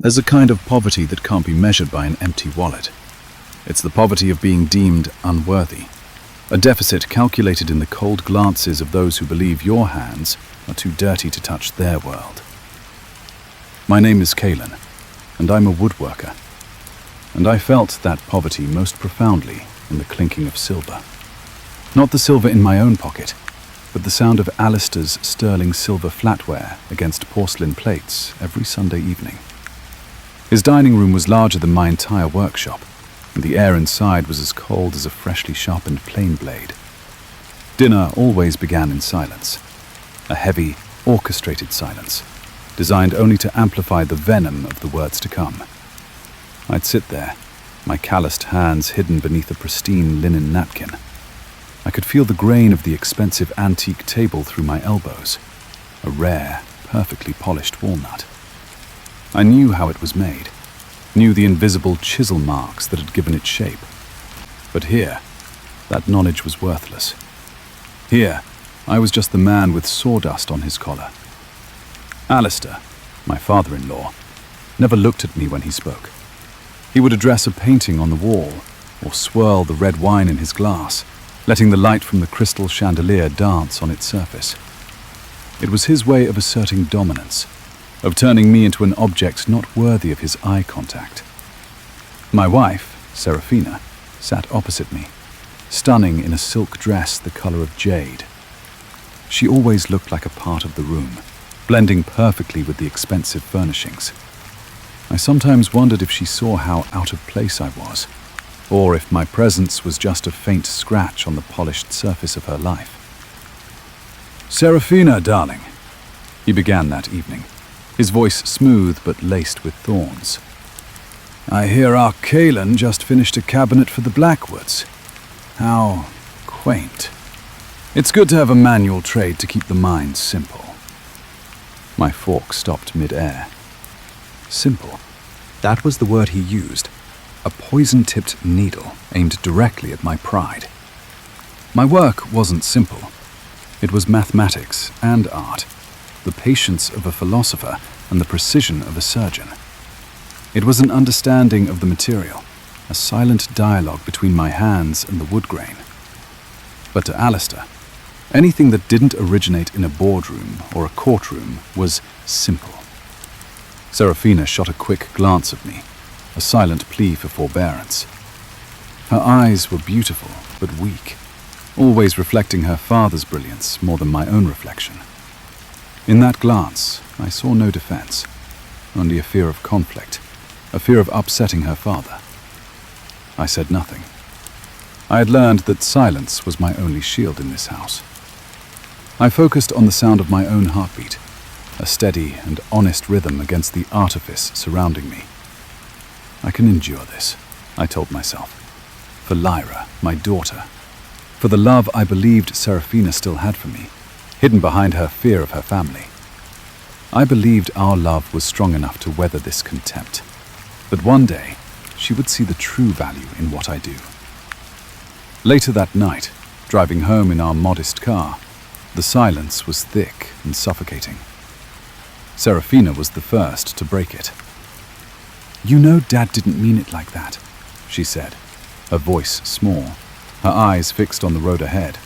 There's a kind of poverty that can't be measured by an empty wallet. It's the poverty of being deemed unworthy, a deficit calculated in the cold glances of those who believe your hands are too dirty to touch their world. My name is Kaelan, and I'm a woodworker, and I felt that poverty most profoundly in the clinking of silver. Not the silver in my own pocket, but the sound of Alistair's sterling silver flatware against porcelain plates every Sunday evening. His dining room was larger than my entire workshop, and the air inside was as cold as a freshly sharpened plane blade. Dinner always began in silence, a heavy, orchestrated silence, designed only to amplify the venom of the words to come. I'd sit there, my calloused hands hidden beneath a pristine linen napkin. I could feel the grain of the expensive antique table through my elbows, a rare, perfectly polished walnut. I knew how it was made, knew the invisible chisel marks that had given it shape. But here, that knowledge was worthless. Here, I was just the man with sawdust on his collar. Alistair, my father-in-law, never looked at me when he spoke. He would address a painting on the wall, or swirl the red wine in his glass, letting the light from the crystal chandelier dance on its surface. It was his way of asserting dominance, of turning me into an object not worthy of his eye contact. My wife, Seraphina, sat opposite me, stunning in a silk dress the color of jade. She always looked like a part of the room, blending perfectly with the expensive furnishings. I sometimes wondered if she saw how out of place I was, or if my presence was just a faint scratch on the polished surface of her life. "Seraphina, darling," he began that evening, his voice smooth but laced with thorns. "I hear our Kaelan just finished a cabinet for the Blackwoods. How quaint. It's good to have a manual trade to keep the mind simple." My fork stopped mid-air. Simple. That was the word he used, a poison-tipped needle aimed directly at my pride. My work wasn't simple. It was mathematics and art, the patience of a philosopher and the precision of a surgeon. It was an understanding of the material, a silent dialogue between my hands and the wood grain. But to Alistair, anything that didn't originate in a boardroom or a courtroom was simple. Seraphina shot a quick glance at me, a silent plea for forbearance. Her eyes were beautiful but weak, always reflecting her father's brilliance more than my own reflection. In that glance, I saw no defense, only a fear of conflict, a fear of upsetting her father. I said nothing. I had learned that silence was my only shield in this house. I focused on the sound of my own heartbeat, a steady and honest rhythm against the artifice surrounding me. I can endure this, I told myself, for Lyra, my daughter, for the love I believed Seraphina still had for me, hidden behind her fear of her family. I believed our love was strong enough to weather this contempt, that one day she would see the true value in what I do. Later that night, driving home in our modest car, the silence was thick and suffocating. Seraphina was the first to break it. "You know Dad didn't mean it like that," she said, her voice small, her eyes fixed on the road ahead.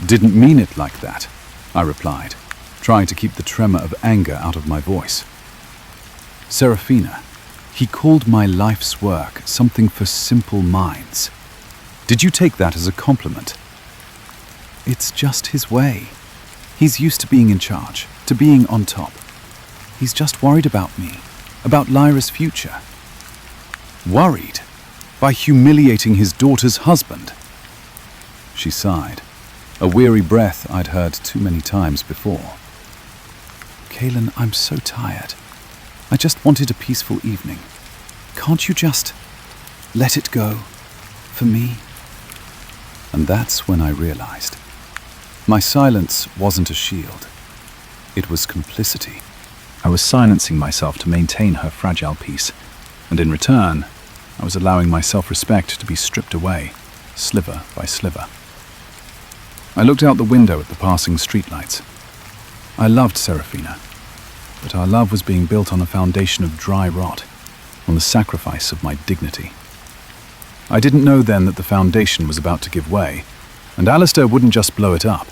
"Didn't mean it like that," I replied, trying to keep the tremor of anger out of my voice. "Seraphina, he called my life's work something for simple minds. Did you take that as a compliment?" "It's just his way. He's used to being in charge, to being on top. He's just worried about me, about Lyra's future." Worried? By humiliating his daughter's husband? She sighed, a weary breath I'd heard too many times before. "Kaelan, I'm so tired. I just wanted a peaceful evening. Can't you just let it go for me?" And that's when I realized. My silence wasn't a shield. It was complicity. I was silencing myself to maintain her fragile peace, and in return, I was allowing my self-respect to be stripped away, sliver by sliver. I looked out the window at the passing streetlights. I loved Seraphina. but our love was being built on a foundation of dry rot, on the sacrifice of my dignity. I didn't know then that the foundation was about to give way, and Alistair wouldn't just blow it up.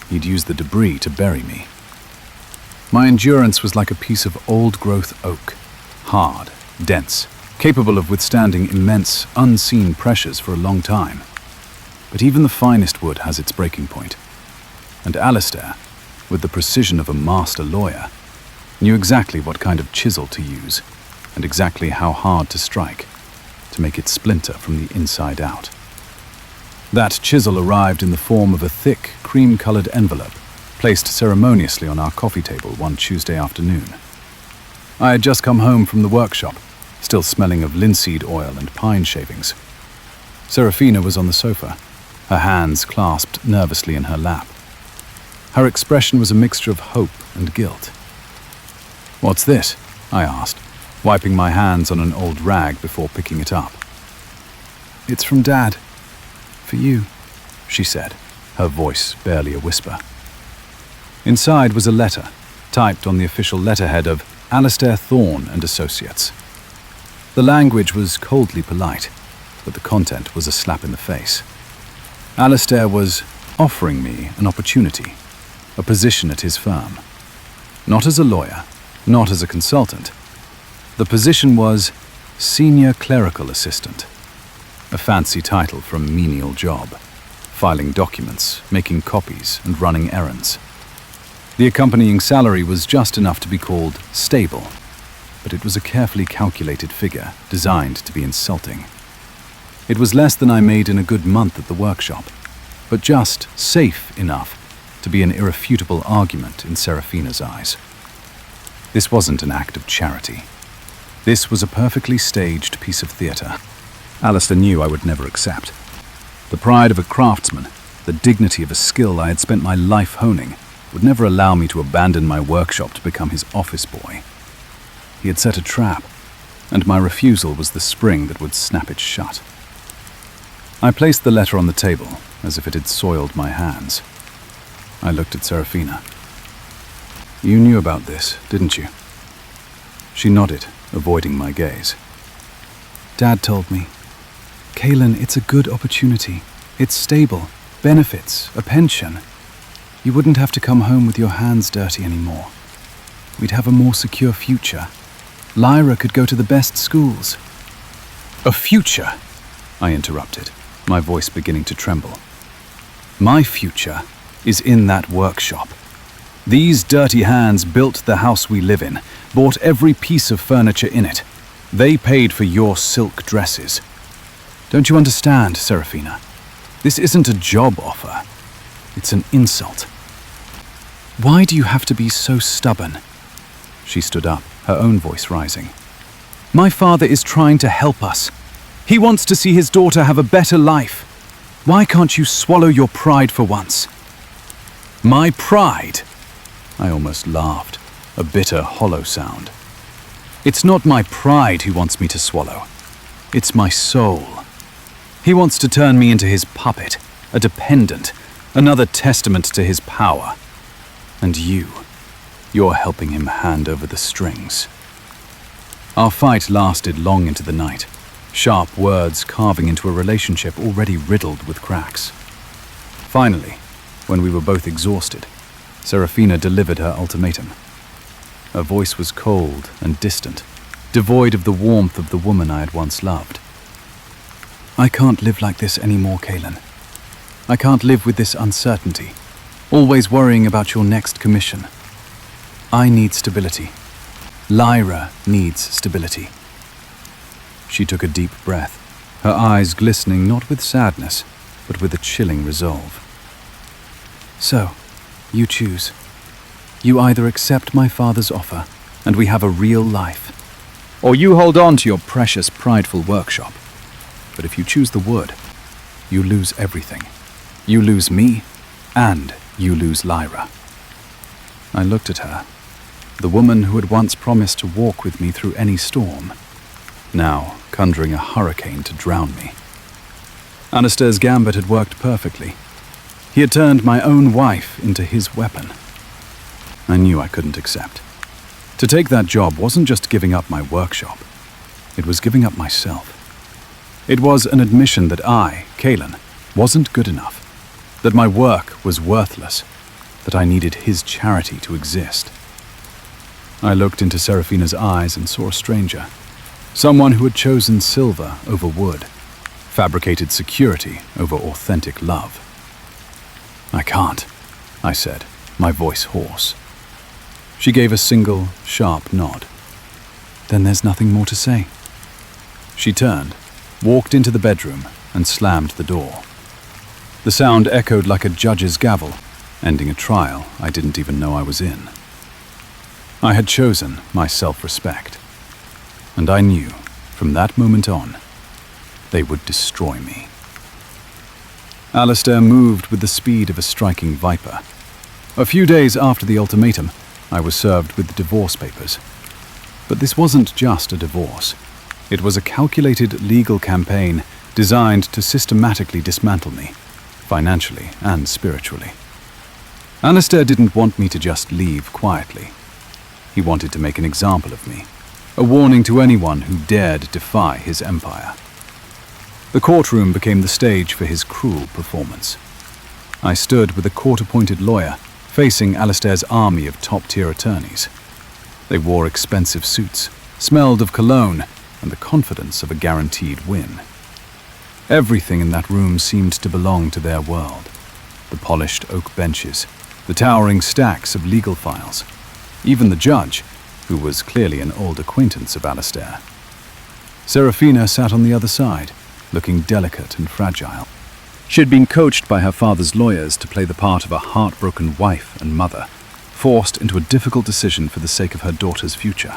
He'd use the debris to bury me. My endurance was like a piece of old-growth oak, hard, dense, capable of withstanding immense, unseen pressures for a long time. But even the finest wood has its breaking point. And Alistair, with the precision of a master lawyer, knew exactly what kind of chisel to use, and exactly how hard to strike, to make it splinter from the inside out. That chisel arrived in the form of a thick, cream-colored envelope, placed ceremoniously on our coffee table one Tuesday afternoon. I had just come home from the workshop, still smelling of linseed oil and pine shavings. Serafina was on the sofa, her hands clasped nervously in her lap. Her expression was a mixture of hope and guilt. "What's this?" I asked, wiping my hands on an old rag before picking it up. "It's from Dad. For you," she said, her voice barely a whisper. Inside was a letter, typed on the official letterhead of Alistair Thorne and Associates. The language was coldly polite, but the content was a slap in the face. Alistair was offering me an opportunity, a position at his firm. Not as a lawyer, not as a consultant. The position was Senior Clerical Assistant, a fancy title for a menial job, filing documents, making copies, and running errands. The accompanying salary was just enough to be called stable, but it was a carefully calculated figure designed to be insulting. It was less than I made in a good month at the workshop, but just safe enough to be an irrefutable argument in Serafina's eyes. This wasn't an act of charity. This was a perfectly staged piece of theatre. Alistair knew I would never accept. The pride of a craftsman, the dignity of a skill I had spent my life honing, would never allow me to abandon my workshop to become his office boy. He had set a trap, and my refusal was the spring that would snap it shut. I placed the letter on the table, as if it had soiled my hands. I looked at Serafina. "You knew about this, didn't you?" She nodded, avoiding my gaze. "Dad told me. Kaelan, it's a good opportunity. It's stable, benefits, a pension. You wouldn't have to come home with your hands dirty anymore. We'd have a more secure future. Lyra could go to the best schools." "A future?" I interrupted, my voice beginning to tremble. "My future is in that workshop. These dirty hands built the house we live in, bought every piece of furniture in it. They paid for your silk dresses. Don't you understand, Serafina? This isn't a job offer. It's an insult." "Why do you have to be so stubborn?" She stood up, her own voice rising. "My father is trying to help us. He wants to see his daughter have a better life. Why can't you swallow your pride for once?" "My pride?" I almost laughed, a bitter, hollow sound. "It's not my pride he wants me to swallow. It's my soul. He wants to turn me into his puppet, a dependent, another testament to his power. And you're helping him hand over the strings." Our fight lasted long into the night, sharp words carving into a relationship already riddled with cracks. Finally, when we were both exhausted, Serafina delivered her ultimatum. Her voice was cold and distant, devoid of the warmth of the woman I had once loved. "I can't live like this anymore, Kaelan. I can't live with this uncertainty, always worrying about your next commission. I need stability. Lyra needs stability." She took a deep breath, her eyes glistening not with sadness, but with a chilling resolve. "So, you choose. You either accept my father's offer, and we have a real life, or you hold on to your precious, prideful workshop. But if you choose the wood, you lose everything. You lose me, and you lose Lyra." I looked at her, the woman who had once promised to walk with me through any storm, now conjuring a hurricane to drown me. Alistair's gambit had worked perfectly. He had turned my own wife into his weapon. I knew I couldn't accept. To take that job wasn't just giving up my workshop. It was giving up myself. It was an admission that I, Kaelan, wasn't good enough, that my work was worthless, that I needed his charity to exist. I looked into Serafina's eyes and saw a stranger, someone who had chosen silver over wood, fabricated security over authentic love. "I can't," I said, my voice hoarse. She gave a single, sharp nod. "Then there's nothing more to say." She turned, walked into the bedroom, and slammed the door. The sound echoed like a judge's gavel, ending a trial I didn't even know I was in. I had chosen my self-respect, and I knew, from that moment on, they would destroy me. Alistair moved with the speed of a striking viper. A few days after the ultimatum, I was served with the divorce papers. But this wasn't just a divorce. It was a calculated legal campaign designed to systematically dismantle me, financially and spiritually. Alistair didn't want me to just leave quietly. He wanted to make an example of me, a warning to anyone who dared defy his empire. The courtroom became the stage for his cruel performance. I stood with a court-appointed lawyer, facing Alistair's army of top-tier attorneys. They wore expensive suits, smelled of cologne, and the confidence of a guaranteed win. Everything in that room seemed to belong to their world. The polished oak benches, the towering stacks of legal files, even the judge, who was clearly an old acquaintance of Alistair. Serafina sat on the other side, looking delicate and fragile. She had been coached by her father's lawyers to play the part of a heartbroken wife and mother, forced into a difficult decision for the sake of her daughter's future.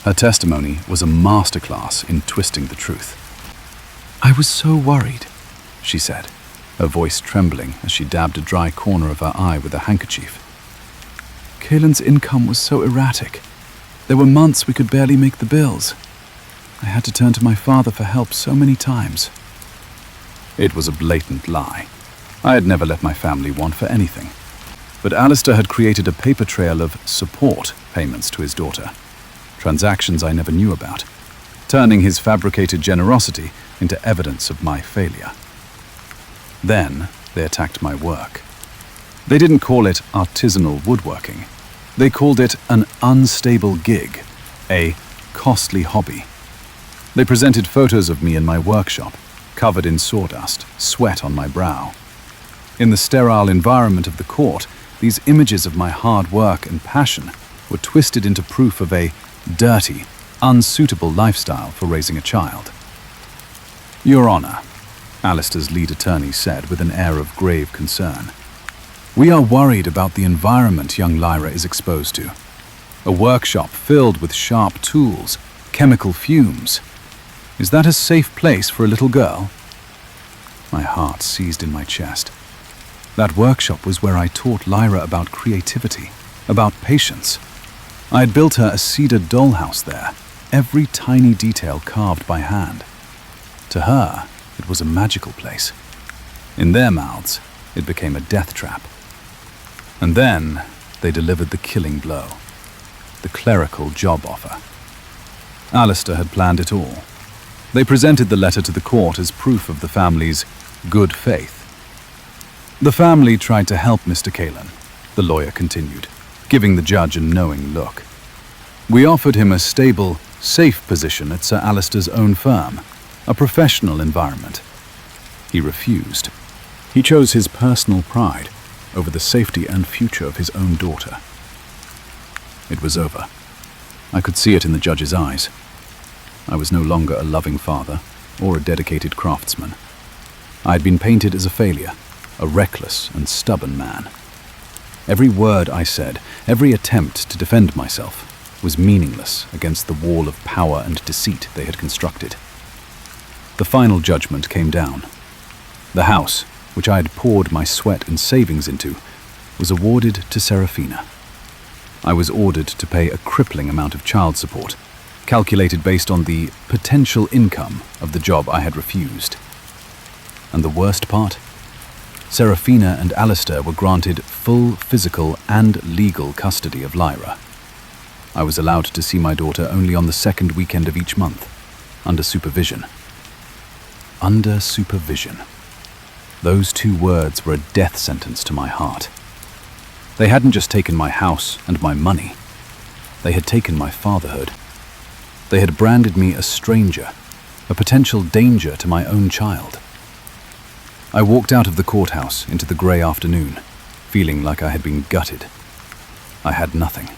Her testimony was a masterclass in twisting the truth. "I was so worried," she said, her voice trembling as she dabbed a dry corner of her eye with a handkerchief. "Kaelan's income was so erratic. There were months we could barely make the bills. I had to turn to my father for help so many times." It was a blatant lie. I had never let my family want for anything. But Alistair had created a paper trail of support payments to his daughter, transactions I never knew about, turning his fabricated generosity into evidence of my failure. Then they attacked my work. They didn't call it artisanal woodworking. They called it an unstable gig, a costly hobby. They presented photos of me in my workshop, covered in sawdust, sweat on my brow. In the sterile environment of the court, these images of my hard work and passion were twisted into proof of a dirty, unsuitable lifestyle for raising a child. "Your Honor," Alistair's lead attorney said with an air of grave concern, "we are worried about the environment young Lyra is exposed to. A workshop filled with sharp tools, chemical fumes. Is that a safe place for a little girl?" My heart seized in my chest. That workshop was where I taught Lyra about creativity, about patience. I had built her a cedar dollhouse there, every tiny detail carved by hand. To her, it was a magical place. In their mouths, it became a death trap. And then they delivered the killing blow, the clerical job offer. Alistair had planned it all. They presented the letter to the court as proof of the family's good faith. "The family tried to help Mr. Kaelan," the lawyer continued, giving the judge a knowing look. "We offered him a stable, safe position at Sir Alistair's own firm, a professional environment. He refused. He chose his personal pride over the safety and future of his own daughter." It was over. I could see it in the judge's eyes. I was no longer a loving father or a dedicated craftsman. I had been painted as a failure, a reckless and stubborn man. Every word I said, every attempt to defend myself, was meaningless against the wall of power and deceit they had constructed. The final judgment came down. The house, which I had poured my sweat and savings into, was awarded to Serafina. I was ordered to pay a crippling amount of child support, calculated based on the potential income of the job I had refused. And the worst part? Serafina and Alistair were granted full physical and legal custody of Lyra. I was allowed to see my daughter only on the second weekend of each month, under supervision. Under supervision. Those two words were a death sentence to my heart. They hadn't just taken my house and my money. They had taken my fatherhood. They had branded me a stranger, a potential danger to my own child. I walked out of the courthouse into the grey afternoon, feeling like I had been gutted. I had nothing.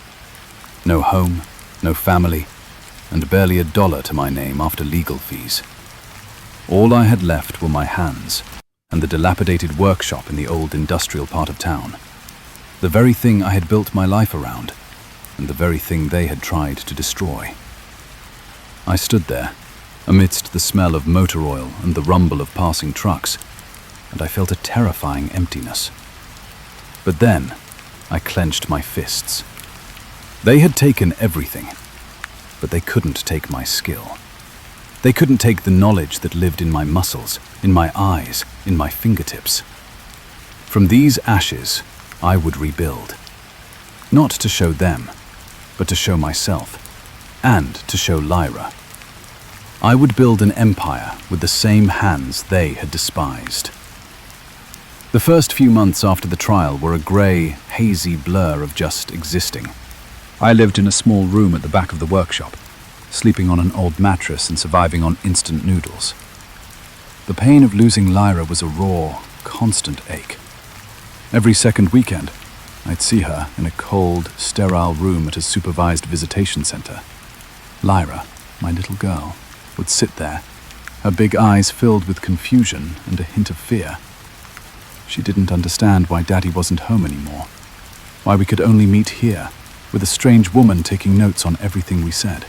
No home, no family, and barely $1 to my name after legal fees. All I had left were my hands and the dilapidated workshop in the old industrial part of town. The very thing I had built my life around, and the very thing they had tried to destroy. I stood there, amidst the smell of motor oil and the rumble of passing trucks, and I felt a terrifying emptiness. But then, I clenched my fists. They had taken everything, but they couldn't take my skill. They couldn't take the knowledge that lived in my muscles, in my eyes, in my fingertips. From these ashes, I would rebuild. Not to show them, but to show myself, and to show Lyra. I would build an empire with the same hands they had despised. The first few months after the trial were a grey, hazy blur of just existing. I lived in a small room at the back of the workshop, sleeping on an old mattress and surviving on instant noodles. The pain of losing Lyra was a raw, constant ache. Every second weekend, I'd see her in a cold, sterile room at a supervised visitation center. Lyra, my little girl, would sit there, her big eyes filled with confusion and a hint of fear. She didn't understand why Daddy wasn't home anymore, why we could only meet here, with a strange woman taking notes on everything we said.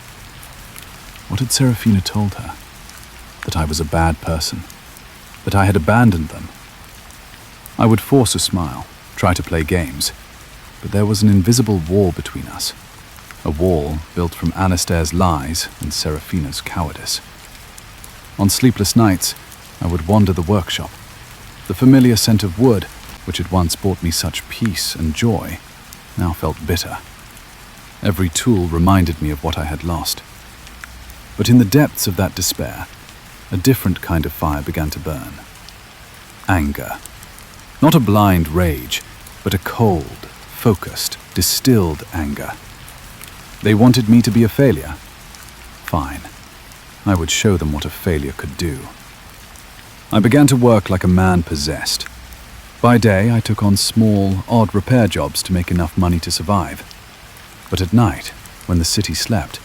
What had Serafina told her? That I was a bad person, that I had abandoned them. I would force a smile, try to play games, but there was an invisible wall between us, a wall built from Anastair's lies and Serafina's cowardice. On sleepless nights, I would wander the workshop. The familiar scent of wood, which had once brought me such peace and joy, now felt bitter. Every tool reminded me of what I had lost. But in the depths of that despair, a different kind of fire began to burn. Anger. Not a blind rage, but a cold, focused, distilled anger. They wanted me to be a failure. Fine. I would show them what a failure could do. I began to work like a man possessed. By day, I took on small, odd repair jobs to make enough money to survive. But at night, when the city slept,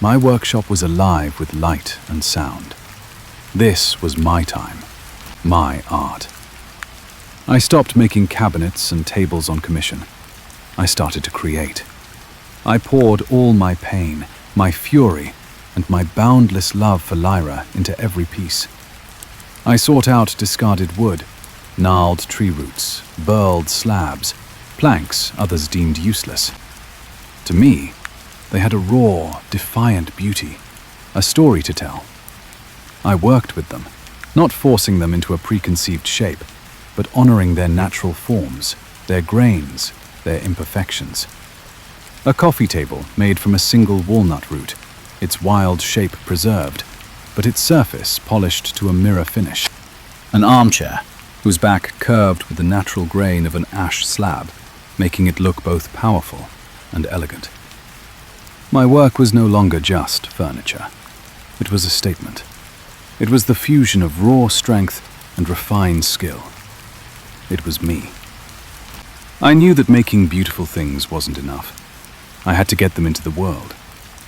my workshop was alive with light and sound. This was my time, my art. I stopped making cabinets and tables on commission. I started to create. I poured all my pain, my fury, and my boundless love for Lyra into every piece. I sought out discarded wood, gnarled tree roots, burled slabs, planks others deemed useless. To me, they had a raw, defiant beauty, a story to tell. I worked with them, not forcing them into a preconceived shape, but honoring their natural forms, their grains, their imperfections. A coffee table made from a single walnut root, its wild shape preserved, but its surface polished to a mirror finish. An armchair, whose back curved with the natural grain of an ash slab, making it look both powerful and elegant. My work was no longer just furniture. It was a statement. It was the fusion of raw strength and refined skill. It was me. I knew that making beautiful things wasn't enough. I had to get them into the world,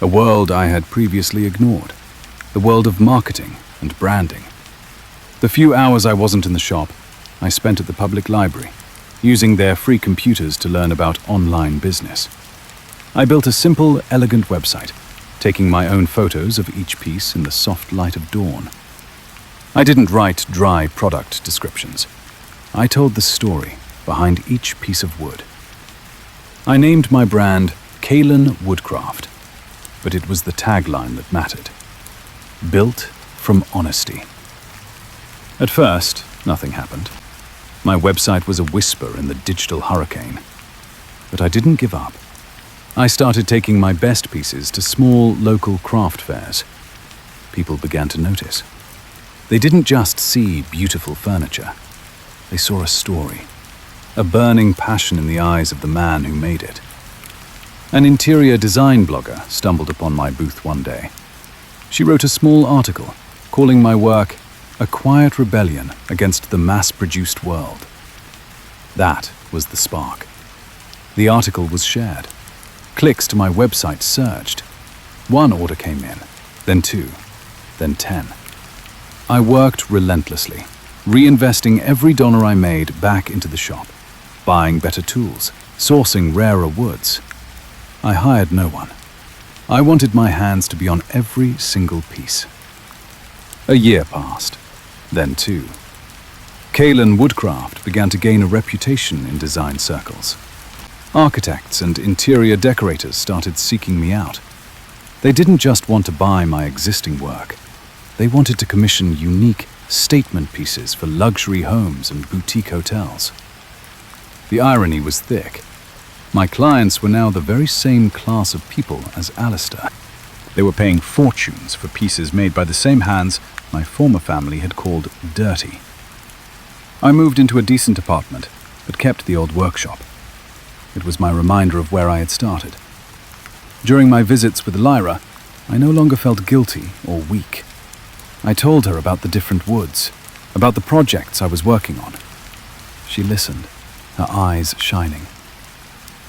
a world I had previously ignored, the world of marketing and branding. The few hours I wasn't in the shop, I spent at the public library, using their free computers to learn about online business. I built a simple, elegant website, taking my own photos of each piece in the soft light of dawn. I didn't write dry product descriptions. I told the story behind each piece of wood. I named my brand Kaelan Woodcraft, but it was the tagline that mattered. Built from honesty. At first, nothing happened. My website was a whisper in the digital hurricane. But I didn't give up. I started taking my best pieces to small local craft fairs. People began to notice. They didn't just see beautiful furniture. They saw a story, a burning passion in the eyes of the man who made it. An interior design blogger stumbled upon my booth one day. She wrote a small article calling my work a quiet rebellion against the mass-produced world. That was the spark. The article was shared. Clicks to my website surged. One order came in, then 2, then 10. I worked relentlessly, reinvesting every dollar I made back into the shop, buying better tools, sourcing rarer woods. I hired no one. I wanted my hands to be on every single piece. A year passed, then 2. Kaelan woodcraft began to gain a reputation in design circles. Architects and interior decorators started seeking me out. They didn't just want to buy my existing work. They wanted to commission unique statement pieces for luxury homes and boutique hotels. The irony was thick. My clients were now the very same class of people as Alistair. They were paying fortunes for pieces made by the same hands my former family had called dirty. I moved into a decent apartment, but kept the old workshop. It was my reminder of where I had started. During my visits with Lyra, I no longer felt guilty or weak. I told her about the different woods, about the projects I was working on. She listened, her eyes shining.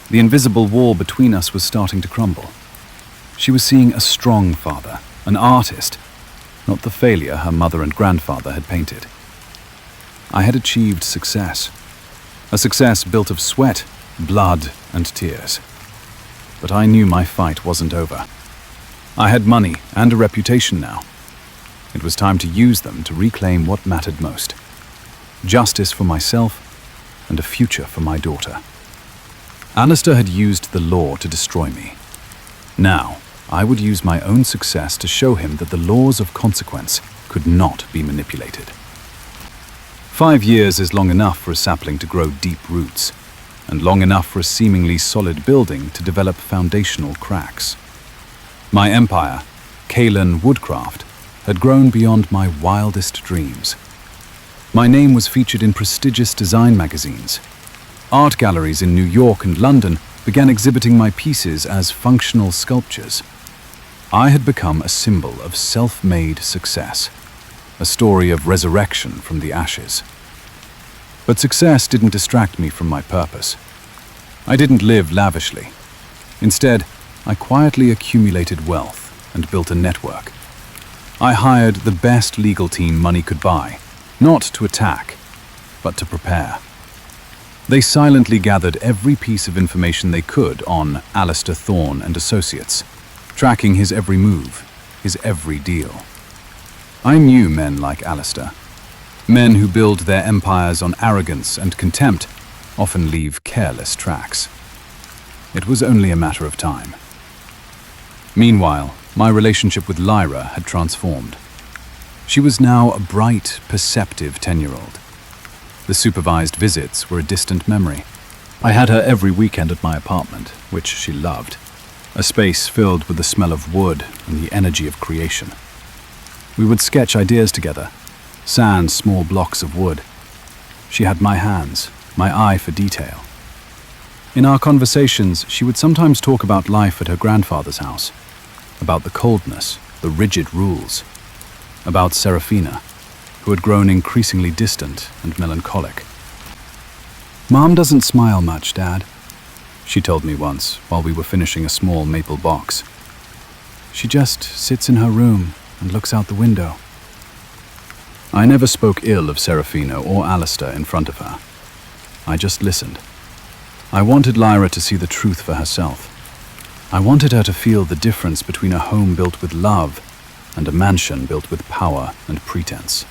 The invisible wall between us was starting to crumble. She was seeing a strong father, an artist, not the failure her mother and grandfather had painted. I had achieved success, a success built of sweat, blood, and tears. But I knew my fight wasn't over. I had money and a reputation now. It was time to use them to reclaim what mattered most: justice for myself and a future for my daughter. Alistair had used the law to destroy me. Now, I would use my own success to show him that the laws of consequence could not be manipulated. 5 years is long enough for a sapling to grow deep roots, and long enough for a seemingly solid building to develop foundational cracks. My empire, Kaelan Woodcraft, had grown beyond my wildest dreams. My name was featured in prestigious design magazines. Art galleries in New York and London began exhibiting my pieces as functional sculptures. I had become a symbol of self-made success, a story of resurrection from the ashes. But success didn't distract me from my purpose. I didn't live lavishly. Instead, I quietly accumulated wealth and built a network. I hired the best legal team money could buy, not to attack, but to prepare. They silently gathered every piece of information they could on Alistair Thorne and Associates, tracking his every move, his every deal. I knew men like Alistair. Men who build their empires on arrogance and contempt often leave careless tracks. It was only a matter of time. Meanwhile, my relationship with Lyra had transformed. She was now a bright, perceptive 10-year-old. The supervised visits were a distant memory. I had her every weekend at my apartment, which she loved, a space filled with the smell of wood and the energy of creation. We would sketch ideas together, sand small blocks of wood. She had my hands, my eye for detail. In our conversations, she would sometimes talk about life at her grandfather's house, about the coldness, the rigid rules, about Serafina, who had grown increasingly distant and melancholic. "Mom doesn't smile much, Dad," she told me once while we were finishing a small maple box. "She just sits in her room and looks out the window." I never spoke ill of Serafina or Alistair in front of her. I just listened. I wanted Lyra to see the truth for herself. I wanted her to feel the difference between a home built with love and a mansion built with power and pretense.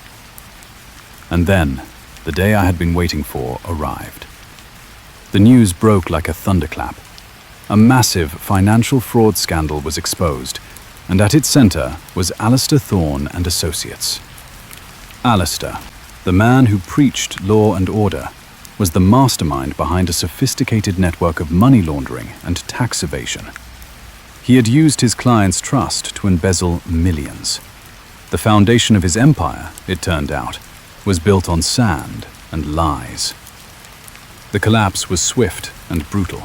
And then, the day I had been waiting for arrived. The news broke like a thunderclap. A massive financial fraud scandal was exposed, and at its center was Alistair Thorne and Associates. Alistair, the man who preached law and order, was the mastermind behind a sophisticated network of money laundering and tax evasion. He had used his clients' trust to embezzle millions. The foundation of his empire, it turned out, was built on sand and lies. The collapse was swift and brutal.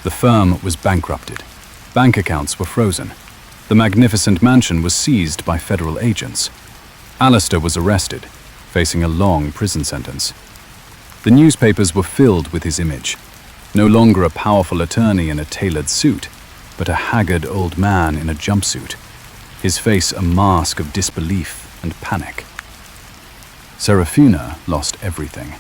The firm was bankrupted. Bank accounts were frozen. The magnificent mansion was seized by federal agents. Alistair was arrested, facing a long prison sentence. The newspapers were filled with his image, no longer a powerful attorney in a tailored suit, but a haggard old man in a jumpsuit, his face a mask of disbelief and panic. Serafina lost everything.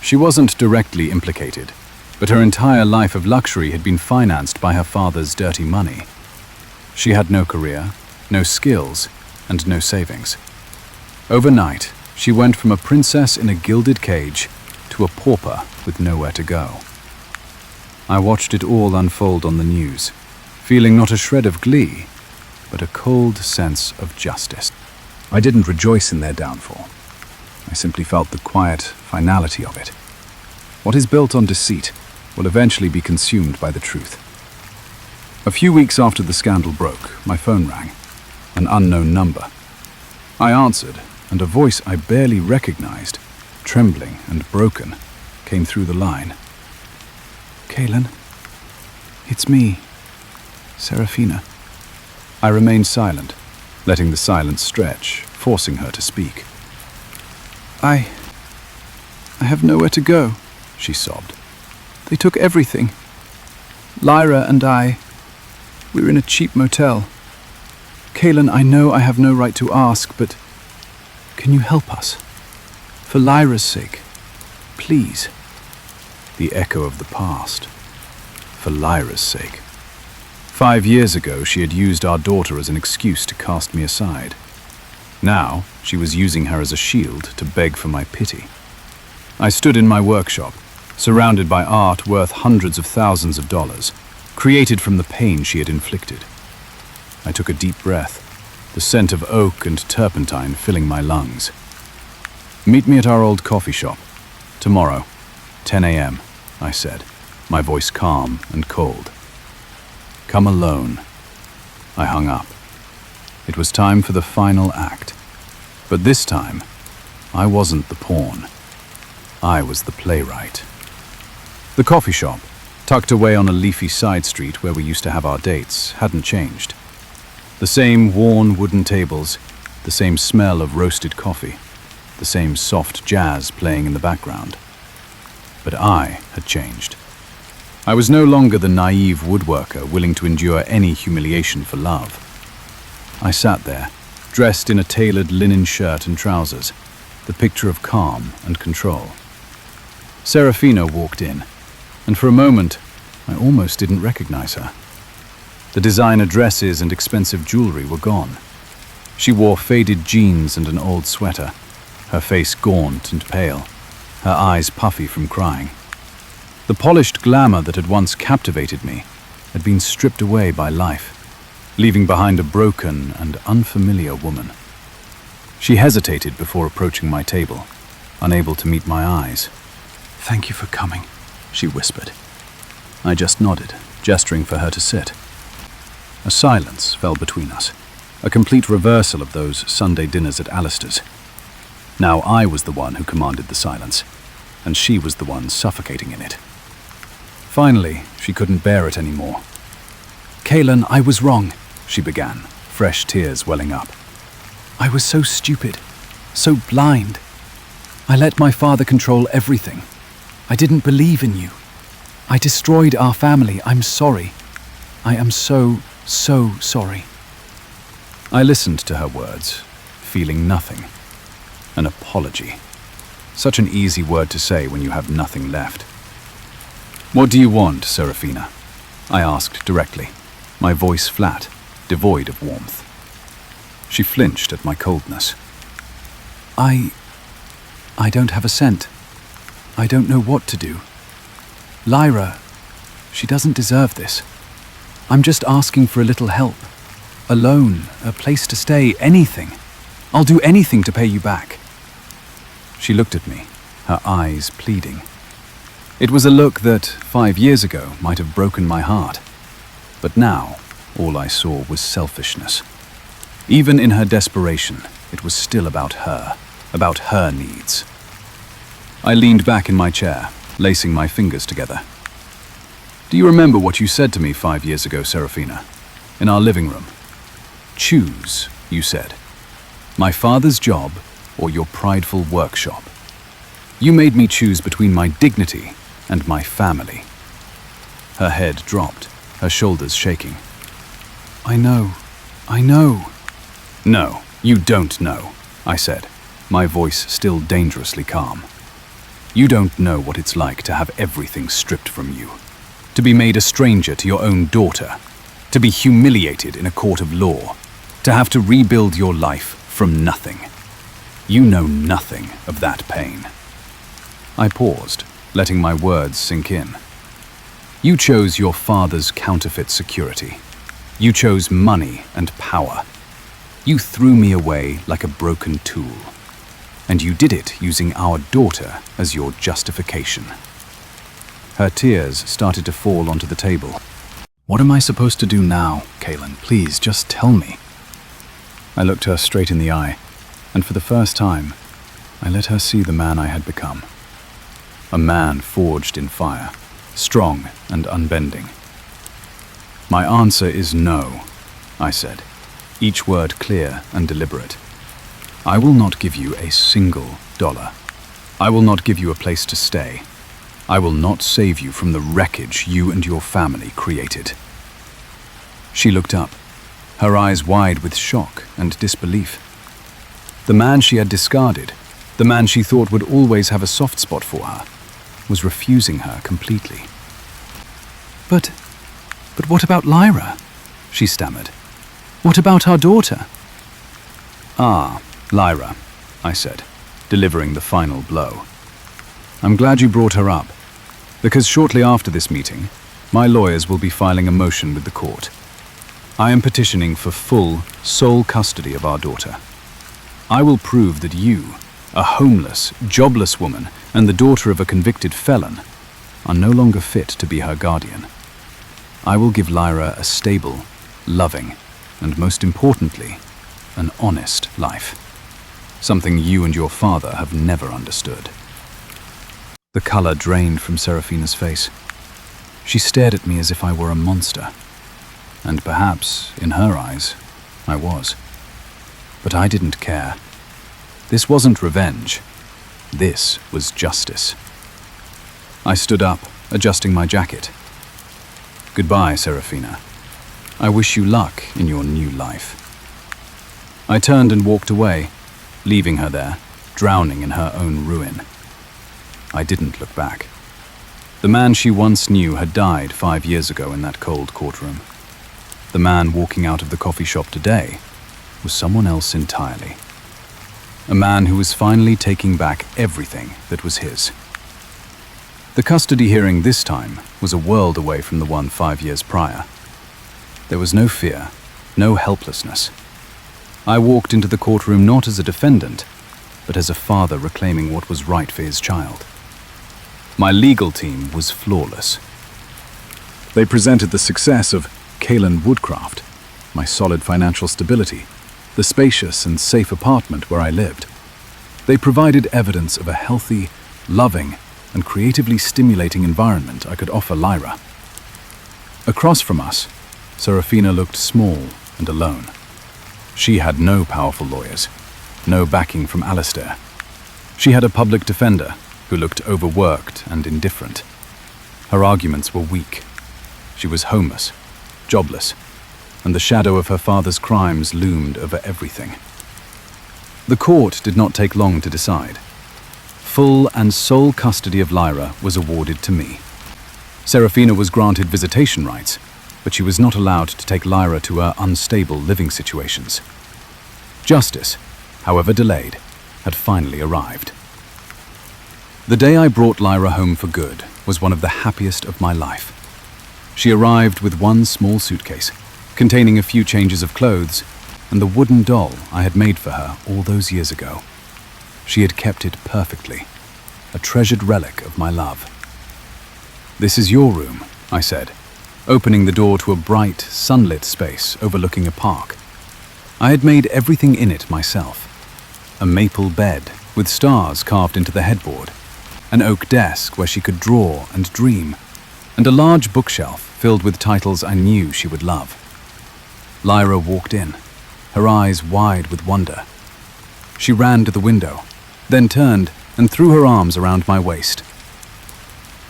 She wasn't directly implicated, but her entire life of luxury had been financed by her father's dirty money. She had no career, no skills, and no savings. Overnight, she went from a princess in a gilded cage to a pauper with nowhere to go. I watched it all unfold on the news, feeling not a shred of glee, but a cold sense of justice. I didn't rejoice in their downfall. I simply felt the quiet finality of it. What is built on deceit will eventually be consumed by the truth. A few weeks after the scandal broke, my phone rang, an unknown number. I answered, and a voice I barely recognized, trembling and broken, came through the line. "Kaelan, it's me, Serafina." I remained silent, letting the silence stretch, forcing her to speak. I have nowhere to go," she sobbed. "They took everything. Lyra and we're in a cheap motel. Kaelan, I know I have no right to ask, but can you help us? For Lyra's sake, please." The echo of the past. For Lyra's sake. 5 years ago, she had used our daughter as an excuse to cast me aside. Now, she was using her as a shield to beg for my pity. I stood in my workshop, surrounded by art worth hundreds of thousands of dollars, created from the pain she had inflicted. I took a deep breath, the scent of oak and turpentine filling my lungs. "Meet me at our old coffee shop. Tomorrow, 10 a.m., I said, my voice calm and cold. "Come alone." I hung up. It was time for the final act. But this time, I wasn't the pawn. I was the playwright. The coffee shop, tucked away on a leafy side street where we used to have our dates, hadn't changed. The same worn wooden tables, the same smell of roasted coffee, the same soft jazz playing in the background. But I had changed. I was no longer the naive woodworker willing to endure any humiliation for love. I sat there, dressed in a tailored linen shirt and trousers, the picture of calm and control. Serafina walked in, and for a moment, I almost didn't recognize her. The designer dresses and expensive jewelry were gone. She wore faded jeans and an old sweater, her face gaunt and pale, her eyes puffy from crying. The polished glamour that had once captivated me had been stripped away by life, leaving behind a broken and unfamiliar woman. She hesitated before approaching my table, unable to meet my eyes. "Thank you for coming," she whispered. I just nodded, gesturing for her to sit. A silence fell between us, a complete reversal of those Sunday dinners at Alistair's. Now I was the one who commanded the silence, and she was the one suffocating in it. Finally, she couldn't bear it anymore. "Kaelan, I was wrong," she began, fresh tears welling up. "I was so stupid, so blind. I let my father control everything. I didn't believe in you. I destroyed our family. I'm sorry. I am so sorry." I listened to her words, feeling nothing. An apology. Such an easy word to say when you have nothing left. "What do you want, Serafina?" I asked directly, my voice flat, devoid of warmth. She flinched at my coldness. I don't have a cent. I don't know what to do. Lyra, she doesn't deserve this. I'm just asking for a little help. A loan, a place to stay, anything. I'll do anything to pay you back." She looked at me, her eyes pleading. It was a look that 5 years ago might have broken my heart, but now all I saw was selfishness. Even in her desperation, it was still about her needs. I leaned back in my chair, lacing my fingers together. Do you remember what you said to me 5 years ago, Serafina? In our living room? Choose, you said. My father's job or your prideful workshop. You made me choose between my dignity and my family. Her head dropped, her shoulders shaking. I know. No, you don't know, I said, my voice still dangerously calm. You don't know what it's like to have everything stripped from you, to be made a stranger to your own daughter, to be humiliated in a court of law, to have to rebuild your life from nothing. You know nothing of that pain. I paused, letting my words sink in. You chose your father's counterfeit security. You chose money and power. You threw me away like a broken tool. And you did it using our daughter as your justification. Her tears started to fall onto the table. What am I supposed to do now, Kaelan? Please, just tell me. I looked her straight in the eye, and for the first time, I let her see the man I had become. A man forged in fire, strong and unbending. My answer is no, I said, each word clear and deliberate. I will not give you a single dollar. I will not give you a place to stay. I will not save you from the wreckage you and your family created. She looked up, her eyes wide with shock and disbelief. The man she had discarded, the man she thought would always have a soft spot for her, was refusing her completely. But what about Lyra? She stammered. What about our daughter? Ah, Lyra, I said, delivering the final blow. I'm glad you brought her up, because shortly after this meeting, my lawyers will be filing a motion with the court. I am petitioning for full, sole custody of our daughter. I will prove that you, a homeless, jobless woman and the daughter of a convicted felon, are no longer fit to be her guardian. I will give Lyra a stable, loving, and most importantly, an honest life. Something you and your father have never understood. The color drained from Serafina's face. She stared at me as if I were a monster. And perhaps, in her eyes, I was. But I didn't care. This wasn't revenge. This was justice. I stood up, adjusting my jacket. Goodbye, Serafina. I wish you luck in your new life. I turned and walked away, leaving her there, drowning in her own ruin. I didn't look back. The man she once knew had died 5 years ago in that cold courtroom. The man walking out of the coffee shop today was someone else entirely. A man who was finally taking back everything that was his. The custody hearing this time was a world away from the one 5 years prior. There was no fear, no helplessness. I walked into the courtroom not as a defendant, but as a father reclaiming what was right for his child. My legal team was flawless. They presented the success of Kaelan Woodcraft, my solid financial stability, the spacious and safe apartment where I lived. They provided evidence of a healthy, loving, and creatively stimulating environment I could offer Lyra. Across from us, Serafina looked small and alone. She had no powerful lawyers, no backing from Alistair. She had a public defender who looked overworked and indifferent. Her arguments were weak. She was homeless, jobless, and the shadow of her father's crimes loomed over everything. The court did not take long to decide. Full and sole custody of Lyra was awarded to me. Serafina was granted visitation rights, but she was not allowed to take Lyra to her unstable living situations. Justice, however delayed, had finally arrived. The day I brought Lyra home for good was one of the happiest of my life. She arrived with one small suitcase, containing a few changes of clothes, and the wooden doll I had made for her all those years ago. She had kept it perfectly. a treasured relic of my love. "This is your room," I said, opening the door to a bright, sunlit space overlooking a park. I had made everything in it myself. A maple bed with stars carved into the headboard, an oak desk where she could draw and dream, and a large bookshelf filled with titles I knew she would love. Lyra walked in, her eyes wide with wonder. She ran to the window, then turned and threw her arms around my waist.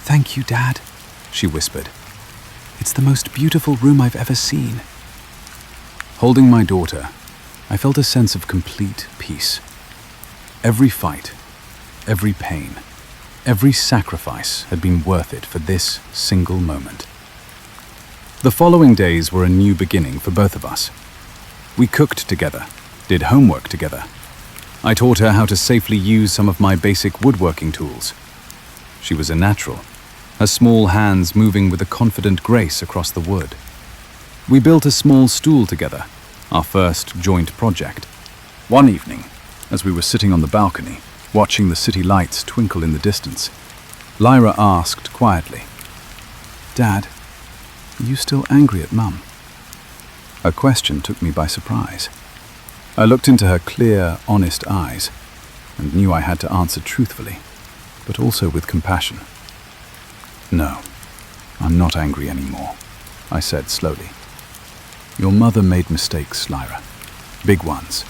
"Thank you, Dad," she whispered. "It's the most beautiful room I've ever seen." Holding my daughter, I felt a sense of complete peace. Every fight, every pain, every sacrifice had been worth it for this single moment. The following days were a new beginning for both of us. We cooked together, did homework together. I taught her how to safely use some of my basic woodworking tools. She was a natural, her small hands moving with a confident grace across the wood. We built a small stool together, our first joint project. One evening, as we were sitting on the balcony, watching the city lights twinkle in the distance, Lyra asked quietly, "Dad, are you still angry at Mum?" Her question took me by surprise. I looked into her clear, honest eyes and knew I had to answer truthfully, but also with compassion. "No, I'm not angry anymore," I said slowly. "Your mother made mistakes, Lyra. Big ones.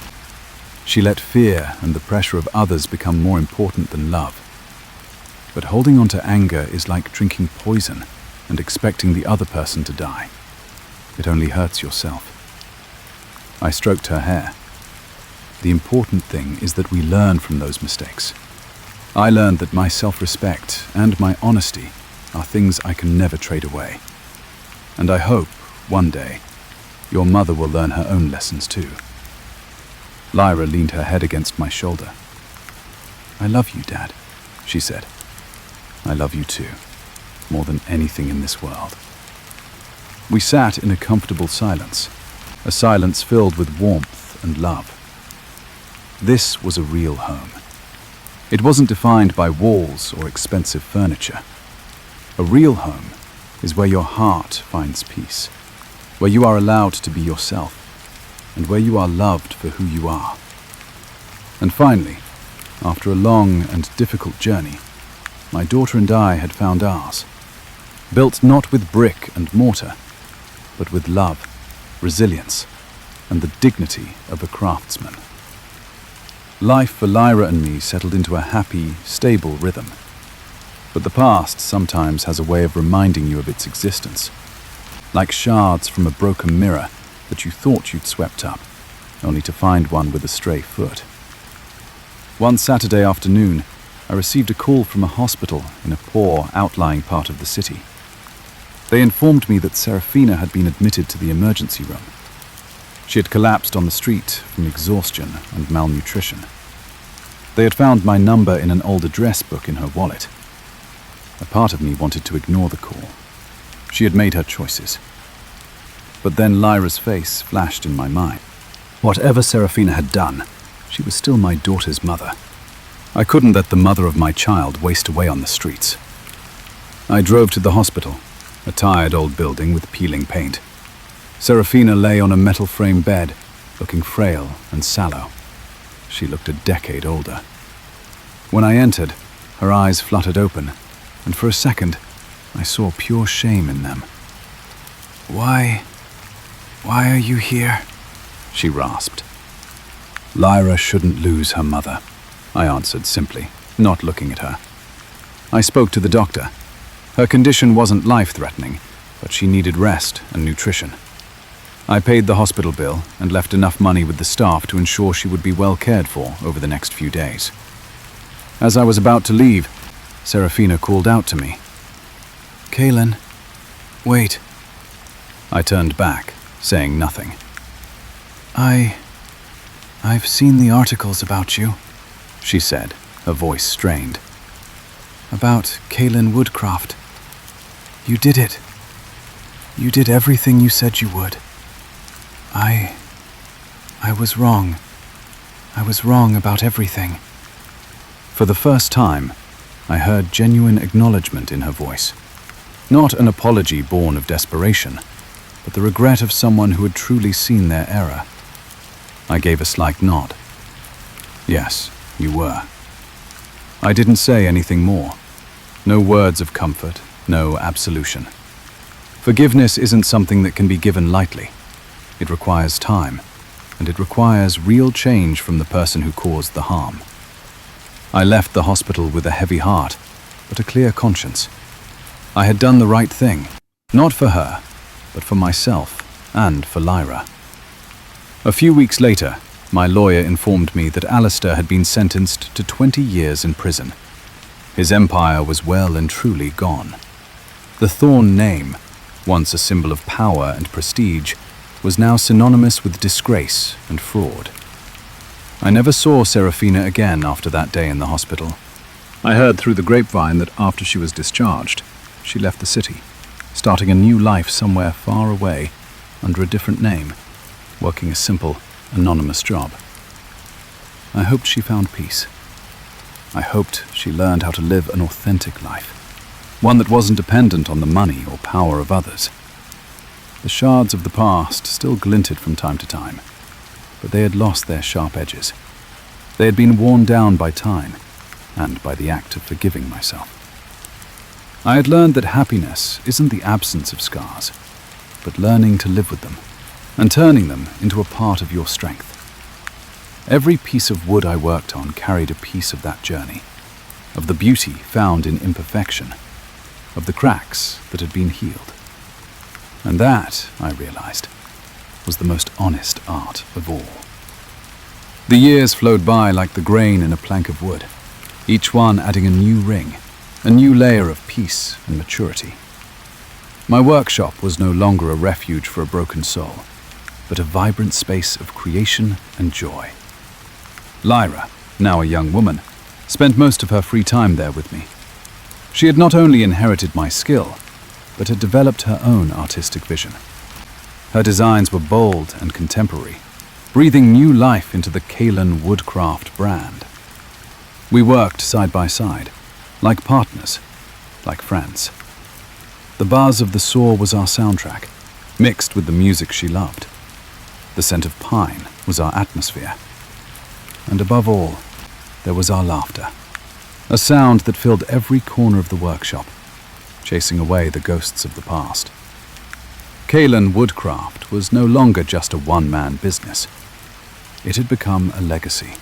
She let fear and the pressure of others become more important than love. But holding on to anger is like drinking poison and expecting the other person to die. It only hurts yourself." I stroked her hair. "The important thing is that we learn from those mistakes. I learned that my self-respect and my honesty are things I can never trade away. And I hope, one day, your mother will learn her own lessons too." Lyra leaned her head against my shoulder. "I love you, Dad," she said. "I love you too, more than anything in this world." We sat in a comfortable silence, a silence filled with warmth and love. This was a real home. It wasn't defined by walls or expensive furniture. A real home is where your heart finds peace, where you are allowed to be yourself, and where you are loved for who you are. And finally, after a long and difficult journey, my daughter and I had found ours, built not with brick and mortar, but with love, resilience, and the dignity of a craftsman. Life for Lyra and me settled into a happy, stable rhythm. But the past sometimes has a way of reminding you of its existence, like shards from a broken mirror that you thought you'd swept up, only to find one with a stray foot. One Saturday afternoon, I received a call from a hospital in a poor, outlying part of the city. They informed me that Serafina had been admitted to the emergency room. She had collapsed on the street from exhaustion and malnutrition. They had found my number in an old address book in her wallet. A part of me wanted to ignore the call. She had made her choices. But then Lyra's face flashed in my mind. Whatever Serafina had done, she was still my daughter's mother. I couldn't let the mother of my child waste away on the streets. I drove to the hospital, a tired old building with peeling paint. Serafina lay on a metal frame bed, looking frail and sallow. She looked a decade older. When I entered, her eyes fluttered open, and for a second, I saw pure shame in them. Why are you here?" she rasped. "Lyra shouldn't lose her mother," I answered simply, not looking at her. I spoke to the doctor. Her condition wasn't life-threatening, but she needed rest and nutrition. I paid the hospital bill and left enough money with the staff to ensure she would be well cared for over the next few days. As I was about to leave, Serafina called out to me. "Kaelan, wait." I turned back, saying nothing. I've seen the articles about you," she said, her voice strained. "About Kaelan Woodcraft. You did it. You did everything you said you would. I was wrong. I was wrong about everything." For the first time, I heard genuine acknowledgement in her voice. Not an apology born of desperation, but the regret of someone who had truly seen their error. I gave a slight nod. Yes, you were. I didn't say anything more. No words of comfort, no absolution. Forgiveness isn't something that can be given lightly. It requires time, and it requires real change from the person who caused the harm. I left the hospital with a heavy heart, but a clear conscience. I had done the right thing, not for her, but for myself and for Lyra. A few weeks later, my lawyer informed me that Alistair had been sentenced to 20 years in prison. His empire was well and truly gone. The Thorn name, once a symbol of power and prestige, was now synonymous with disgrace and fraud. I never saw Serafina again after that day in the hospital. I heard through the grapevine that after she was discharged, she left the city, starting a new life somewhere far away under a different name, working a simple, anonymous job. I hoped she found peace. I hoped she learned how to live an authentic life, one that wasn't dependent on the money or power of others. The shards of the past still glinted from time to time, but they had lost their sharp edges. They had been worn down by time and by the act of forgiving myself. I had learned that happiness isn't the absence of scars, but learning to live with them and turning them into a part of your strength. Every piece of wood I worked on carried a piece of that journey, of the beauty found in imperfection, of the cracks that had been healed. And that, I realized, was the most honest art of all. The years flowed by like the grain in a plank of wood, each one adding a new ring, a new layer of peace and maturity. My workshop was no longer a refuge for a broken soul, but a vibrant space of creation and joy. Lyra, now a young woman, spent most of her free time there with me. She had not only inherited my skill, but had developed her own artistic vision. Her designs were bold and contemporary, breathing new life into the Kaelan woodcraft brand. We worked side by side, like partners, like friends. The buzz of the saw was our soundtrack, mixed with the music she loved. The scent of pine was our atmosphere. And above all, there was our laughter, a sound that filled every corner of the workshop, chasing away the ghosts of the past. Kaelan Woodcraft was no longer just a one-man business. It had become a legacy.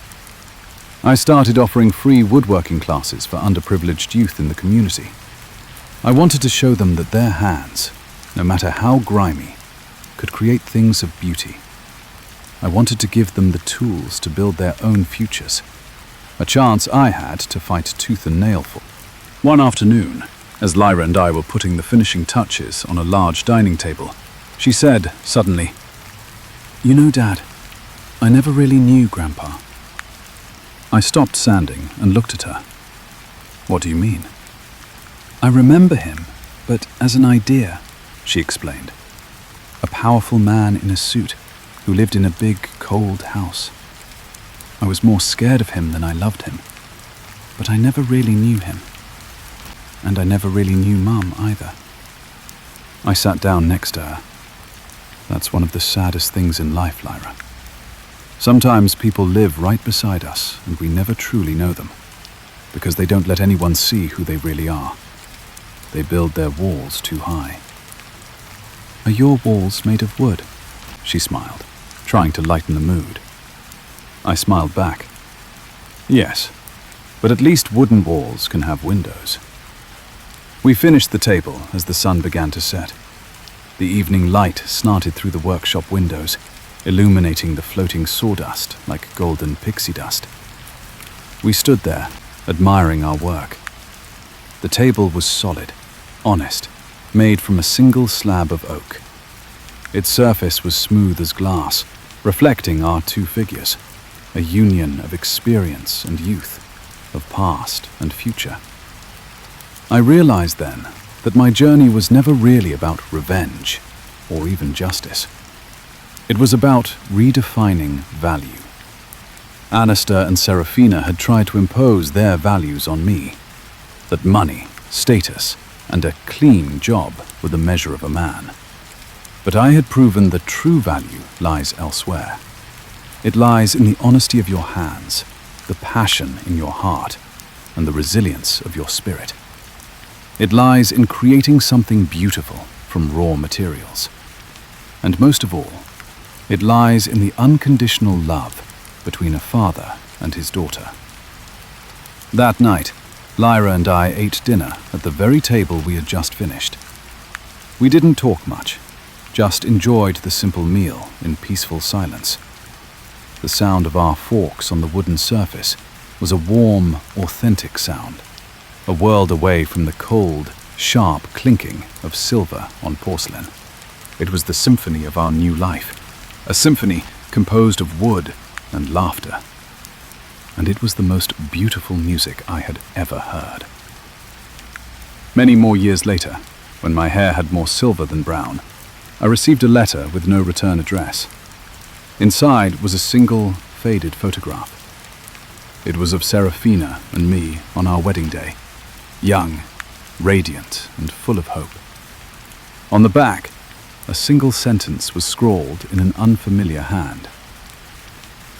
I started offering free woodworking classes for underprivileged youth in the community. I wanted to show them that their hands, no matter how grimy, could create things of beauty. I wanted to give them the tools to build their own futures, a chance I had to fight tooth and nail for. One afternoon, as Lyra and I were putting the finishing touches on a large dining table, she said suddenly, "You know, Dad, I never really knew Grandpa." I stopped sanding and looked at her. "What do you mean?" "I remember him, but as an idea," she explained. "A powerful man in a suit who lived in a big, cold house. I was more scared of him than I loved him, but I never really knew him. And I never really knew Mum either." I sat down next to her. That's one of the saddest things in life, Lyra. Sometimes people live right beside us and we never truly know them, because they don't let anyone see who they really are. They build their walls too high. "Are your walls made of wood?" she smiled, trying to lighten the mood. I smiled back. "Yes, but at least wooden walls can have windows." We finished the table as the sun began to set. The evening light slanted through the workshop windows, illuminating the floating sawdust like golden pixie dust. We stood there, admiring our work. The table was solid, honest, made from a single slab of oak. Its surface was smooth as glass, reflecting our two figures, a union of experience and youth, of past and future. I realized then that my journey was never really about revenge or even justice. It was about redefining value. Alistair and Serafina had tried to impose their values on me. that money, status, and a clean job were the measure of a man. But I had proven that true value lies elsewhere. It lies in the honesty of your hands, the passion in your heart, and the resilience of your spirit. It lies in creating something beautiful from raw materials. And most of all, it lies in the unconditional love between a father and his daughter. That night, Lyra and I ate dinner at the very table we had just finished. We didn't talk much, just enjoyed the simple meal in peaceful silence. The sound of our forks on the wooden surface was a warm, authentic sound, a world away from the cold, sharp clinking of silver on porcelain. It was the symphony of our new life, a symphony composed of wood and laughter. And it was the most beautiful music I had ever heard. Many more years later, when my hair had more silver than brown, I received a letter with no return address. Inside was a single, faded photograph. It was of Serafina and me on our wedding day, young, radiant, and full of hope. On the back, a single sentence was scrawled in an unfamiliar hand.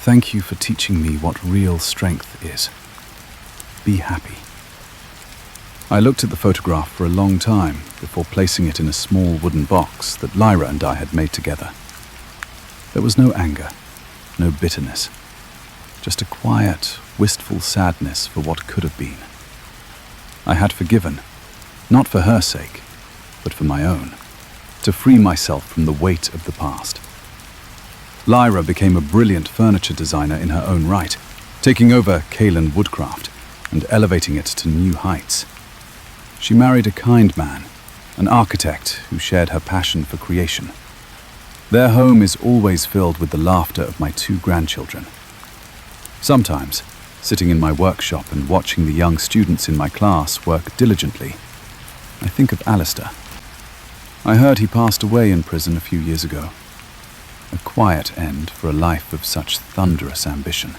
"Thank you for teaching me what real strength is. Be happy." I looked at the photograph for a long time before placing it in a small wooden box that Lyra and I had made together. There was no anger, no bitterness, just a quiet, wistful sadness for what could have been. I had forgiven, not for her sake, but for my own, to free myself from the weight of the past. Lyra became a brilliant furniture designer in her own right, taking over Kaelan woodcraft and elevating it to new heights. She married a kind man, an architect who shared her passion for creation. Their home is always filled with the laughter of my 2 grandchildren. Sometimes, sitting in my workshop and watching the young students in my class work diligently, I think of Alistair. I heard he passed away in prison a few years ago. A quiet end for a life of such thunderous ambition.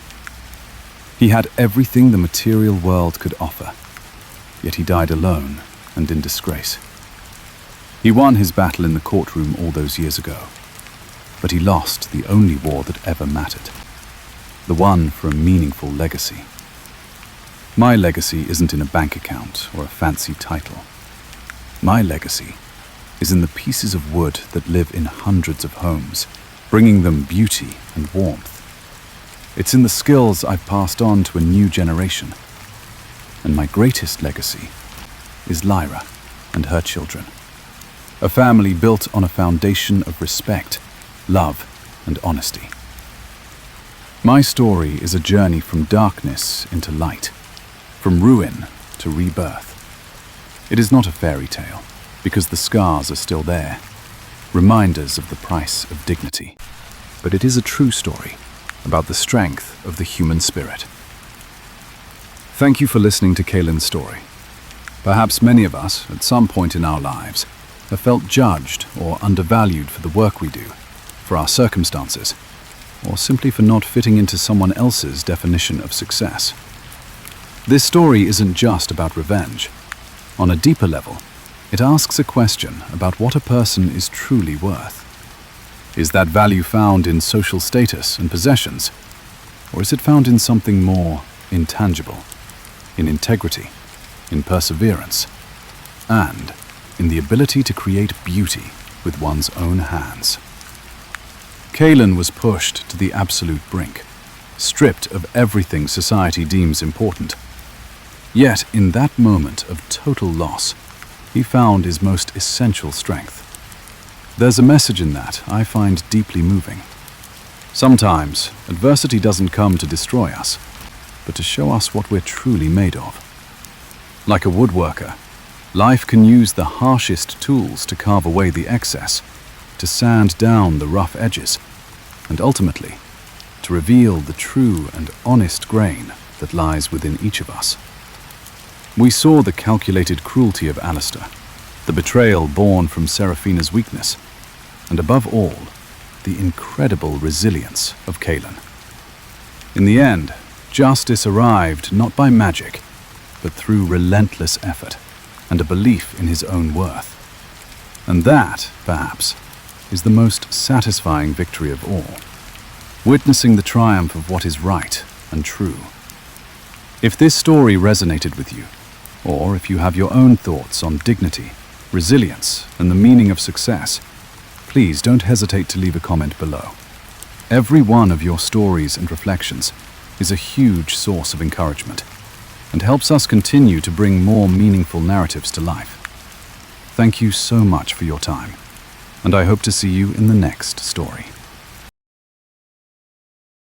He had everything the material world could offer, yet he died alone and in disgrace. He won his battle in the courtroom all those years ago, but he lost the only war that ever mattered, the one for a meaningful legacy. My legacy isn't in a bank account or a fancy title. My legacy is in the pieces of wood that live in hundreds of homes, bringing them beauty and warmth. It's in the skills I've passed on to a new generation. And my greatest legacy is Lyra and her children. A family built on a foundation of respect, love, and honesty. My story is a journey from darkness into light, from ruin to rebirth. It is not a fairy tale, because the scars are still there, reminders of the price of dignity. But it is a true story about the strength of the human spirit. Thank you for listening to Kaelan's story. Perhaps many of us, at some point in our lives, have felt judged or undervalued for the work we do, for our circumstances, or simply for not fitting into someone else's definition of success. This story isn't just about revenge. On a deeper level, it asks a question about what a person is truly worth. Is that value found in social status and possessions, or is it found in something more intangible, in integrity, in perseverance, and in the ability to create beauty with one's own hands? Kaelan was pushed to the absolute brink, stripped of everything society deems important. Yet, in that moment of total loss, he found his most essential strength. There's a message in that I find deeply moving. Sometimes, adversity doesn't come to destroy us, but to show us what we're truly made of. Like a woodworker, life can use the harshest tools to carve away the excess, to sand down the rough edges, and ultimately, to reveal the true and honest grain that lies within each of us. We saw the calculated cruelty of Alistair, the betrayal born from Serafina's weakness, and above all, the incredible resilience of Kaelan. In the end, justice arrived not by magic, but through relentless effort and a belief in his own worth. And that, perhaps, is the most satisfying victory of all, witnessing the triumph of what is right and true. If this story resonated with you, or if you have your own thoughts on dignity, resilience, and the meaning of success, please don't hesitate to leave a comment below. Every one of your stories and reflections is a huge source of encouragement and helps us continue to bring more meaningful narratives to life. Thank you so much for your time, and I hope to see you in the next story.